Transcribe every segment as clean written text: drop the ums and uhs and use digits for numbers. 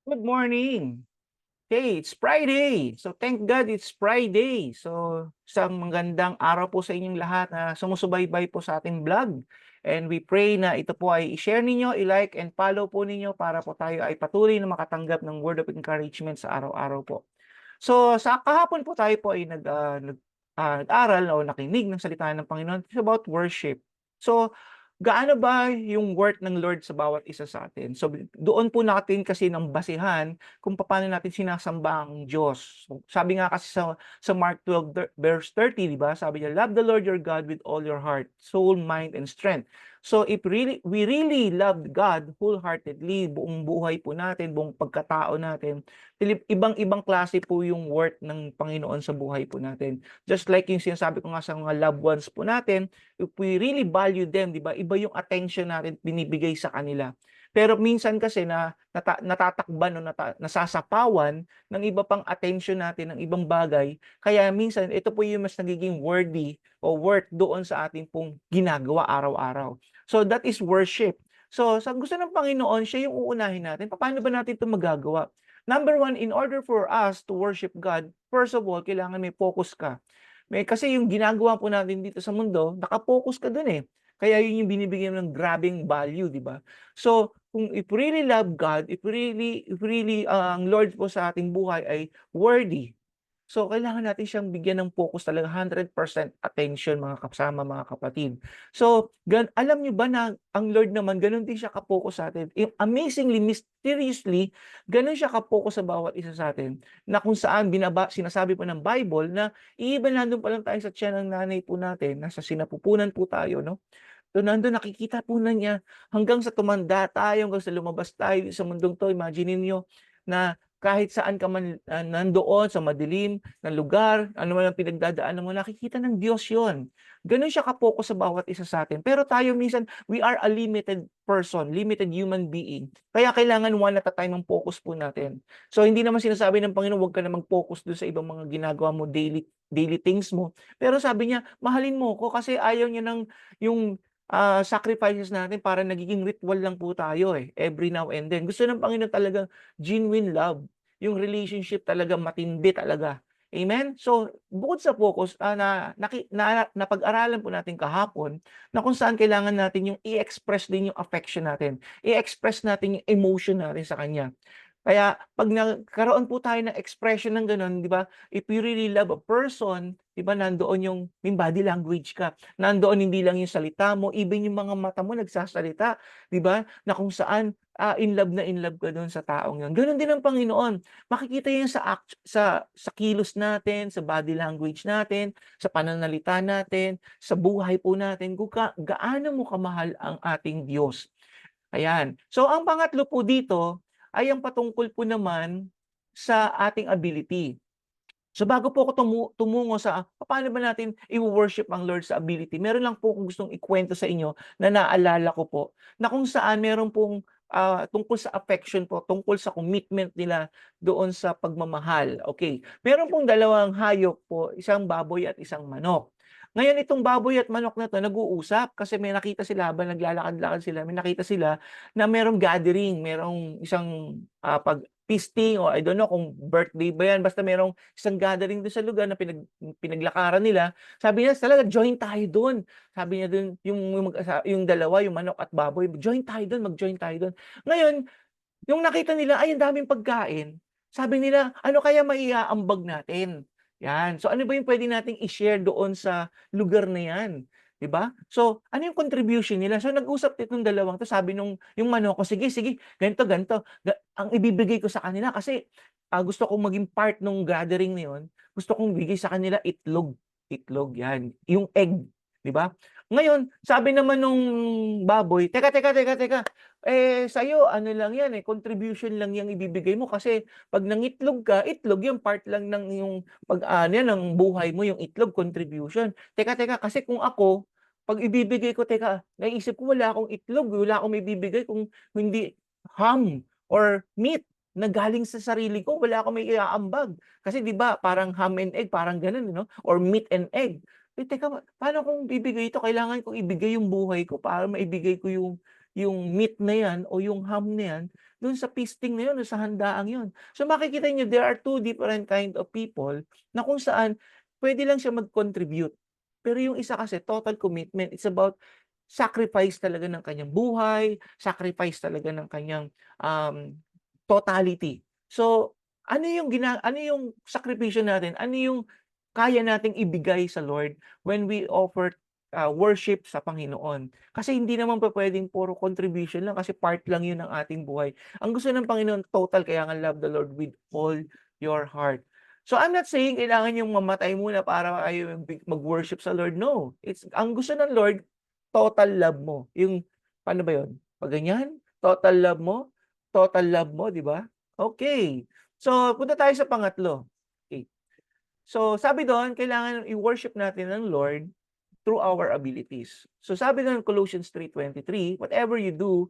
Good morning. Hey, it's Friday. So thank God it's Friday. So isang magandang araw po sa inyong lahat na sumusubaybay po sa ating vlog. And we pray na ito po ay i-share ninyo, i-like and follow po ninyo para po tayo ay patuloy na makatanggap ng word of encouragement sa araw-araw po. So sa kahapon po tayo po ay nag-aral o nakinig ng salita ng Panginoon. It's about worship. So gaano ba yung worth ng Lord sa bawat isa sa atin? So doon po natin kasi ng basihan kung paano natin sinasamba ang Diyos. So, sabi nga kasi sa Mark 12 verse 30, di ba? Sabi niya, love the Lord your God with all your heart, soul, mind, and strength. So if we really love God wholeheartedly, buong buhay po natin, buong pagkatao natin, ibang-ibang klase po yung worth ng Panginoon sa buhay po natin. Just like yung sinasabi ko nga sa mga loved ones po natin, if we really value them, di ba? Iba yung attention natin binibigay sa kanila. Pero minsan kasi natatakban o nasasapawan ng iba pang attention natin ng ibang bagay. Kaya minsan ito po yung mas nagiging worthy o worth doon sa ating pong ginagawa araw-araw. So that is worship. So sa gusto ng Panginoon, siya yung uunahin natin. Paano ba natin ito magagawa? Number one, in order for us to worship God, first of all, kailangan may focus ka. Kasi yung ginagawa po natin dito sa mundo, naka-focus ka dun eh. Kaya yun yung binibigyan ng grabing value, di ba? So, kung if really love God, if really ang Lord po sa ating buhay ay worthy, so kailangan natin siyang bigyan ng focus talaga 100% attention mga kasama, mga kapatid. So, alam niyo ba na ang Lord naman gano'n din siya ka-focus sa atin. Amazingly, mysteriously, gano'n siya ka-focus sa bawat isa sa atin na kung saan sinasabi po ng Bible na even nandun pa lang tayo sa tiyan ng nanay po natin, nasa sinapupunan po tayo, no? So, nandun nakikita po na niya hanggang sa tumanda tayo, hanggang sa lumabas tayo sa mundong 'to. Imaginin niyo na kahit saan ka man, nandoon sa madilim na lugar, ano man ang pinagdadaanan mo, nakikita ng Diyos 'yon. Gano'n siya ka-focus sa bawat isa sa atin. Pero tayo minsan, we are a limited person, limited human being. Kaya kailangan one at a time ang focus po natin. So, hindi naman sinasabi ng Panginoon, huwag ka na mag-focus do'n sa ibang mga ginagawa mo, daily daily things mo. Pero sabi niya, mahalin mo ko kasi ayaw niya ng yung sacrifices natin para nagiging ritual lang po tayo, eh, every now and then. Gusto ng Panginoon talagang genuine love, yung relationship talaga matindi talaga. Amen? So, bukod sa focus, napag-aralan po natin kahapon na kung saan kailangan natin yung i-express din yung affection natin, i-express natin yung emotion natin sa Kanya. Kaya 'pag nagkaroon po tayo ng expression ng gano'n, 'di ba, if you really love a person, 'di ba, nandoon yung may body language ka. Nandoon hindi lang yung salita mo, even yung mga mata mo nagsasalita, 'di ba, na kung saan, in love ka do'n sa taong 'yon. Gano'n din ang Panginoon. Makikita 'yan sa kilos natin, sa body language natin, sa pananalita natin, sa buhay po natin kung gaano mo kamahal ang ating Diyos. Ayan. So ang pangatlo po dito ay ang patungkol po naman sa ating ability. So bago po ako tumungo sa paano ba natin i-worship ang Lord sa ability, meron lang po akong gustong ikwento sa inyo na naalala ko po, na kung saan meron pong, tungkol sa affection po, tungkol sa commitment nila doon sa pagmamahal, okey. Meron pong dalawang hayop po, isang baboy at isang manok. Ngayon itong baboy at manok na 'to nag-uusap kasi may nakita sila habang naglalakad-lakad sila, may nakita sila na merong gathering, merong isang, feasting o I don't know kung birthday ba 'yan, basta merong isang gathering dun sa lugar na pinaglakaran nila. Sabi niya, talaga join tayo dun. Sabi niya dun yung dalawa, yung manok at baboy, "Join tayo dun, mag-join tayo dun." Ngayon, yung nakita nila, ay ang daming pagkain. Sabi nila, "Ano kaya maiaambag natin?" 'Yan. So, ano ba yung puwede nating i-share doon sa lugar na 'yan, 'di ba? So, ano yung contribution nila? So, nag-usap itong dalawang 'to, sabi yung manok, "O sige, sige, ganito, ganito, ang ibibigay ko sa kanila kasi, gusto kong maging part nung gathering na yun, gusto kong bigay sa kanila itlog." Itlog, 'yan, yung egg, 'di ba? Ngayon, sabi naman nung baboy, "Teka, teka, teka, teka, sa'yo ano lang 'yan, contribution lang 'yang ibibigay mo kasi 'pag nangitlog ka, itlog 'yung part lang ng iyong pag-aano 'yan ng buhay mo, 'yung itlog contribution. Teka, teka kasi kung ako, 'pag ibibigay ko teka, naisip ko wala akong itlog, wala akong maibibigay kung hindi ham or meat na galing sa sarili ko, wala akong maiaambag." Kasi 'di ba parang ham and egg, parang gano'n 'no, or meat and egg. Teka, paano kung bibigay ito, kailangan kong ibigay yung buhay ko para maibigay ko yung meat na 'yan o yung ham na 'yan dun sa feasting na yun, dun sa handaang yun. So makikita niyo there are two different kind of people na kung saan pwede lang siya mag-contribute. Pero yung isa kasi total commitment, it's about sacrifice talaga ng kanyang buhay, sacrifice talaga ng kanyang, totality. So, ano yung sakripisyo natin, ano yung kaya nating ibigay sa Lord when we offer, worship sa Panginoon. Kasi hindi naman pupuwedeng puro contribution lang kasi part lang yun ng ating buhay. Ang gusto ng Panginoon total, kaya nga love the Lord with all your heart. So, I'm not saying kailangan yung mamatay muna para kayo mag-worship sa Lord, no. Ang gusto ng Lord, total love mo. Yung paano ba yun? 'Pag ganyan, total love mo, 'di ba? Okay. So, punta tayo sa pangatlo. Okay. So, sabi do'n kailangan i-worship natin ang Lord through our abilities. So, sabi do'n Colossians 3:23, "Whatever you do,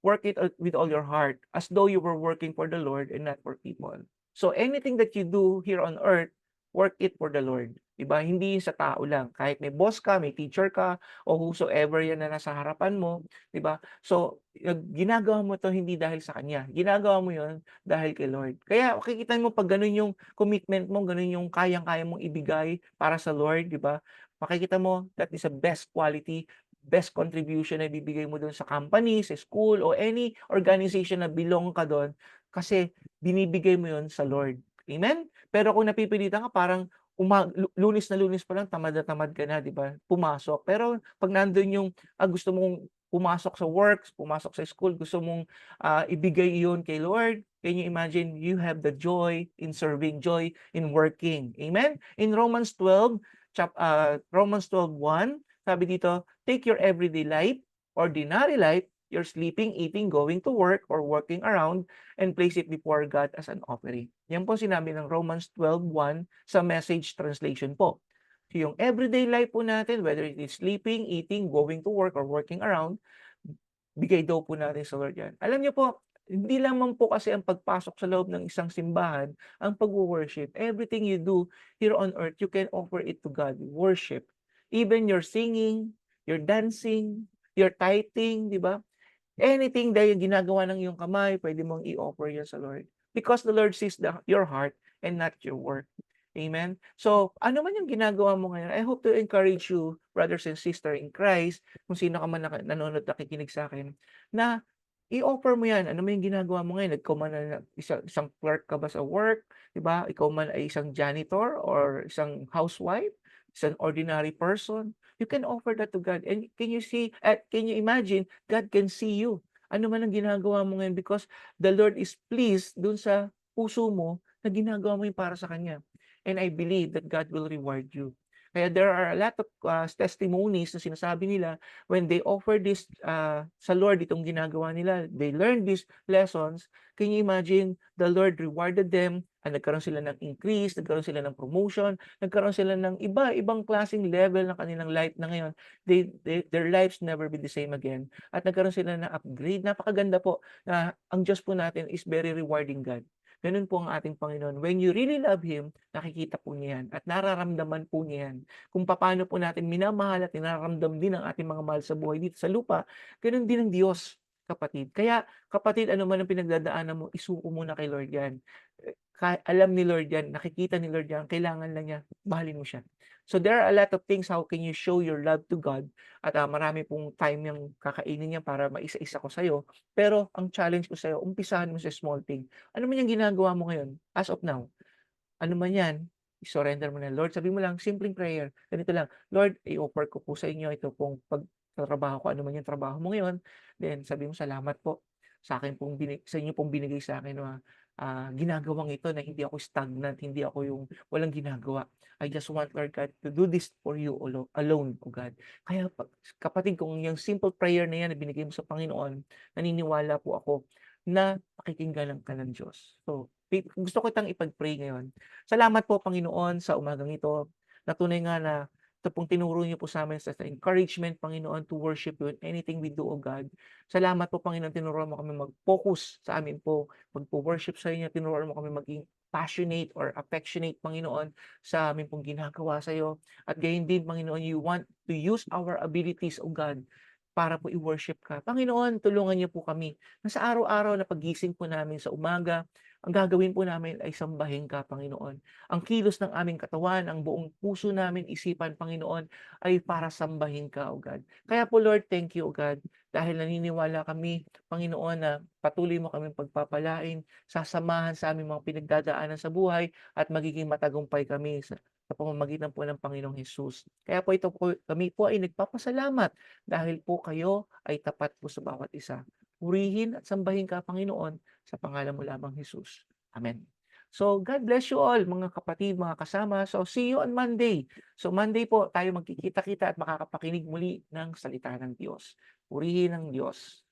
work it out with all your heart, as though you were working for the Lord and not for people." So, anything that you do here on earth, work it for the Lord, 'di ba? Hindi sa tao lang. Kahit may boss ka, may teacher ka, o whosoever 'yan na nasa harapan mo, 'di ba? So, ginagawa mo 'to hindi dahil sa kanya, ginagawa mo 'yon dahil kay Lord. Kaya makikita mo 'pag gano'n yung commitment mo, gano'n yung kayang-kaya mong ibigay para sa Lord, 'di ba? Makikita mo that is a best quality, best contribution na ibibigay mo dun sa company, sa school, o any organization na belong ka dun kasi binibigay mo yun sa Lord. Amen? Pero kung napipilitan ka parang Lunes na Lunes pa lang tamad na tamad ka na, 'di ba? Pumasok. Pero 'pag nandun yung, gusto mong pumasok sa work, pumasok sa school, gusto mong, ibigay iyon kay Lord, can you imagine you have the joy in serving, joy in working. Amen? In Romans 12:1, sabi dito, "Take your everyday life, ordinary life, your sleeping, eating, going to work, or working around, and place it before God as an offering." Yan po sinabi ng Romans 12:1 sa Message translation po. So yung everyday life po natin, whether it is sleeping, eating, going to work, or working around, bigay daw po natin sa Lord yan. Alam niyo po, hindi lamang po kasi ang pagpasok sa loob ng isang simbahan ang pagwo-worship. Everything you do here on earth, you can offer it to God, worship. Even your singing, your dancing, your tithing, 'di ba? Anything dahil ginagawa ng iyong kamay, pwede mong i-offer yan sa Lord. Because the Lord sees your heart and not your work. Amen? So, ano man yung ginagawa mo ngayon, I hope to encourage you, brothers and sisters in Christ, kung sino ka man nanonood, nakikinig sa akin, na i-offer mo yan. Ano man yung ginagawa mo ngayon? Ikaw man na isang clerk ka ba sa work? Diba? Ikaw man ay isang janitor or isang housewife, isang ordinary person. You can offer that to God. And can you imagine, God can see you. Ano man ang ginagawa mo ngayon because the Lord is pleased dun sa puso mo na ginagawa mo yung para sa Kanya. And I believe that God will reward you. Kaya there are a lot of testimonies na sinasabi nila when they offer this sa Lord, itong ginagawa nila, they learn these lessons. Can you imagine the Lord rewarded them at nagkaroon sila ng increase, nagkaroon sila ng promotion, nagkaroon sila ng ibang klaseng level ng kanilang life na ngayon. Their lives never be the same again. At nagkaroon sila ng upgrade. Napakaganda po na ang Diyos po natin is very rewarding God. Ganun po ang ating Panginoon. When you really love Him, nakikita po niya yan at nararamdaman po niya yan. Kung paano po natin minamahal at nararamdam din ang ating mga mahal sa buhay dito sa lupa, ganun din ang Diyos, kapatid. Kaya, kapatid, ano man ang pinagdadaanan mo, isuko muna kay Lord yan. Alam ni Lord yan, nakikita ni Lord yan, kailangan lang niya, mahalin mo siya. So there are a lot of things how can you show your love to God at marami pong time yung kakainin niya para maisa-isa ko sa'yo. Pero ang challenge ko sa'yo, umpisahan mo sa small thing. Ano man yung ginagawa mo ngayon, as of now, ano man yan, i-surrender mo na. Lord, sabi mo lang, simpleng prayer. Ganito lang, Lord, i-offer ko po sa inyo ito pong pagtatrabaho ko, ano man yung trabaho mo ngayon. Then, sabi mo, salamat po sa akin pong sa inyo pong binigay sa akin na ginagawang ito na hindi ako stagnant, hindi ako yung walang ginagawa. I just want, Lord God, to do this for you alone, O God. Kaya kapatid, kung yung simple prayer na yan na binigay mo sa Panginoon, naniniwala po ako na pakikinggan ka ng Diyos. So, gusto ko itang ipag-pray ngayon. Salamat po, Panginoon, sa umagang ito. Natunay nga na ito pong tinuro niyo po sa amin sa encouragement, Panginoon, to worship you in anything we do, O God. Salamat po, Panginoon, tinuruan mo kami mag-focus sa amin po, magpo-worship sa inyo, tinuruan mo kami maging passionate or affectionate, Panginoon, sa amin pong ginagawa sa iyo. At gayon din, Panginoon, you want to use our abilities, O God, para po i-worship ka. Panginoon, tulungan niyo po kami na sa araw-araw na paggising po namin sa umaga, ang gagawin po namin ay sambahin ka, Panginoon. Ang kilos ng aming katawan, ang buong puso namin, isipan, Panginoon, ay para sambahin ka, O God. Kaya po, Lord, thank you, O God, dahil naniniwala kami, Panginoon, na patuloy mo kaming pagpapalain, sasamahan sa aming mga pinagdadaanan sa buhay, at magiging matagumpay kami sa pamamagitan po ng Panginoong Hesus. Kaya po ito po, kami po ay nagpapasalamat dahil po kayo ay tapat po sa bawat isa. Purihin at sambahin ka, Panginoon, sa pangalan mo lamang Hesus. Amen. So, God bless you all, mga kapatid, mga kasama. So, see you on Monday. So, Monday po, tayo magkikita-kita at makakapakinig muli ng salita ng Diyos. Purihin ang Diyos.